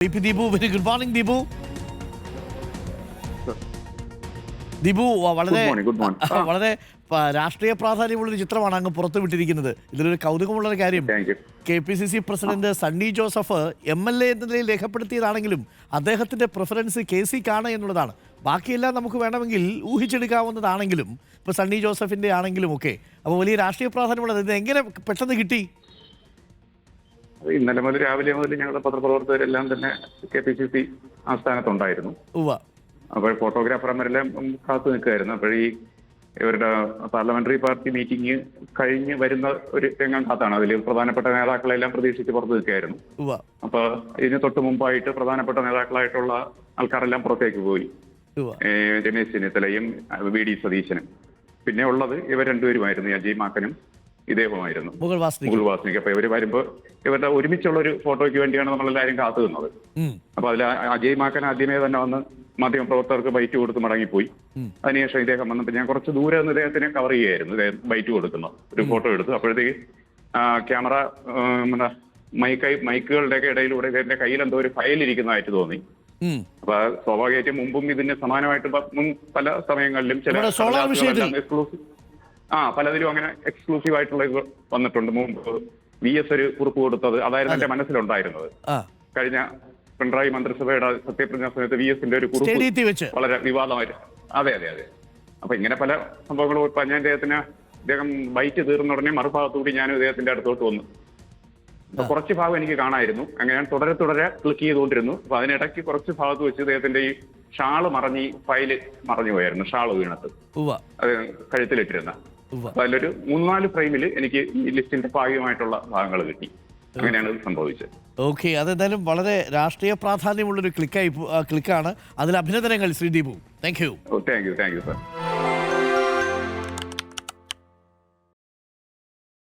Deepu, very good morning Deepu. Deepu, വളരെ വളരെ രാഷ്ട്രീയ പ്രാധാന്യമുള്ളൊരു ചിത്രമാണ് അങ്ങ് പുറത്തുവിട്ടിരിക്കുന്നത്. ഇതിലൊരു കൗതുകമുള്ളൊരു കാര്യം, KPCC president Sunny Joseph MLA എന്ന നിലയിൽ രേഖപ്പെടുത്തിയതാണെങ്കിലും അദ്ദേഹത്തിന്റെ പ്രിഫറൻസ് KC ക്കാണ് എന്നുള്ളതാണ്. ബാക്കിയെല്ലാം നമുക്ക് വേണമെങ്കിൽ ഊഹിച്ചെടുക്കാവുന്നതാണെങ്കിലും ഇപ്പൊ സണ്ണി ജോസഫിന്റെ ആണെങ്കിലും ഒക്കെ അപ്പോൾ വലിയ രാഷ്ട്രീയ പ്രാധാന്യമുള്ളത്. ഇത് എങ്ങനെ പെട്ടെന്ന് കിട്ടി? ഇന്നലെ മുതൽ രാവിലെ മുതൽ ഞങ്ങളുടെ പത്രപ്രവർത്തകരെല്ലാം തന്നെ KPCC ആസ്ഥാനത്തുണ്ടായിരുന്നു. അപ്പോൾ ഫോട്ടോഗ്രാഫർമാരെല്ലാം കാത്തു നിൽക്കുകയായിരുന്നു. അപ്പോൾ ഈ ഇവരുടെ പാർലമെന്ററി പാർട്ടി മീറ്റിംഗ് കഴിഞ്ഞ് വരുന്ന ഒരു രംഗം കാത്താണ്. അതിൽ പ്രധാനപ്പെട്ട നേതാക്കളെല്ലാം പ്രതീക്ഷിച്ച് പുറത്തു നിൽക്കുകയായിരുന്നു. അപ്പോൾ ഇതിന് തൊട്ട് മുമ്പായിട്ട് പ്രധാനപ്പെട്ട നേതാക്കളായിട്ടുള്ള ആൾക്കാരെല്ലാം പുറത്തേക്ക് പോയി. രമേശ് ചെന്നിത്തലയും VD സതീശനും, പിന്നെ ഉള്ളത് ഇവർ രണ്ടുപേരുമായിരുന്നു, അജയ് മാക്കനും ഇദ്ദേഹമായിരുന്നു, മുകുൾ വാസ്നിക്. അപ്പൊ ഇവര് വരുമ്പോ ഇവരുടെ ഒരുമിച്ചുള്ള ഒരു ഫോട്ടോയ്ക്ക് വേണ്ടിയാണ് നമ്മളെല്ലാവരും കാത്തു നിന്നത്. അപ്പൊ അതിൽ അജയ് മാക്കൻ ആദ്യമേ തന്നെ വന്ന് മാധ്യമപ്രവർത്തകർക്ക് ബൈറ്റ് കൊടുത്ത് മടങ്ങിപ്പോയി. അതിനുശേഷം ഇദ്ദേഹം വന്നപ്പോൾ ഞാൻ കുറച്ച് ദൂരെ നിന്ന് ഇദ്ദേഹത്തിനെ കവർ ചെയ്യുകയായിരുന്നു. ഇദ്ദേഹം ബൈറ്റ് കൊടുക്കുന്ന ഒരു ഫോട്ടോ എടുത്തു. അപ്പോഴത്തേക്ക് ക്യാമറ മൈക്കുകളുടെയൊക്കെ ഇടയിലൂടെ ഇദ്ദേഹത്തിന്റെ കയ്യിൽ എന്തോ ഒരു ഫയൽ ഇരിക്കുന്നതായിട്ട് തോന്നി. അപ്പൊ സ്വാഭാവികമായിട്ടും മുമ്പും ഇതിന് സമാനമായിട്ട് പല സമയങ്ങളിലും ചില എക്സ്ക്ലൂസീവ് പലതിലും അങ്ങനെ എക്സ്ക്ലൂസീവ് ആയിട്ടുള്ള ഇത് വന്നിട്ടുണ്ട്. മുമ്പ് VS ഒരു കുറിപ്പ് കൊടുത്തത് അതായിരുന്നു എന്റെ മനസ്സിലുണ്ടായിരുന്നത്. കഴിഞ്ഞ പിണറായി മന്ത്രിസഭയുടെ സത്യപ്രതിജ്ഞാ സമയത്ത് VS-ന്റെ ഒരു കുറിപ്പ് വളരെ വിവാദമായിട്ട്. അതെ. അപ്പൊ ഇങ്ങനെ പല സംഭവങ്ങളും ഞാൻ ഇദ്ദേഹം ബൈറ്റ് തീർന്ന ഉടനെ മറുഭാഗത്തുകൂടി ഞാനും ഇദ്ദേഹത്തിന്റെ അടുത്തോട്ട് വന്നു. അപ്പൊ കുറച്ച് ഭാഗം എനിക്ക് കാണായിരുന്നു. അങ്ങനെ ഞാൻ തുടരെ ക്ലിക്ക് ചെയ്തുകൊണ്ടിരുന്നു. അപ്പൊ അതിനിടയ്ക്ക് കുറച്ച് ഭാഗത്ത് വെച്ച് ഇദ്ദേഹത്തിന്റെ ഈ ഷാള് മറഞ്ഞ് ഫയല് മറഞ്ഞു പോയായിരുന്നു. ഷാള് വീണത് അത് കഴുത്തിലിട്ടിരുന്ന. അപ്പൊ അതിലൊരു 3-4 ഫ്രെയിമിൽ എനിക്ക് ഈ ലിസ്റ്റിന്റെ ഭാഗമായിട്ടുള്ള ഭാഗങ്ങൾ കിട്ടി. അങ്ങനെയാണ് സംഭവിച്ചത്. ഓക്കെ, അതെന്തായാലും വളരെ രാഷ്ട്രീയ പ്രാധാന്യമുള്ളൊരു ക്ലിക്കാണ്. അതിൽ അഭിനന്ദനങ്ങൾ Shri Deepu. Thank you sir.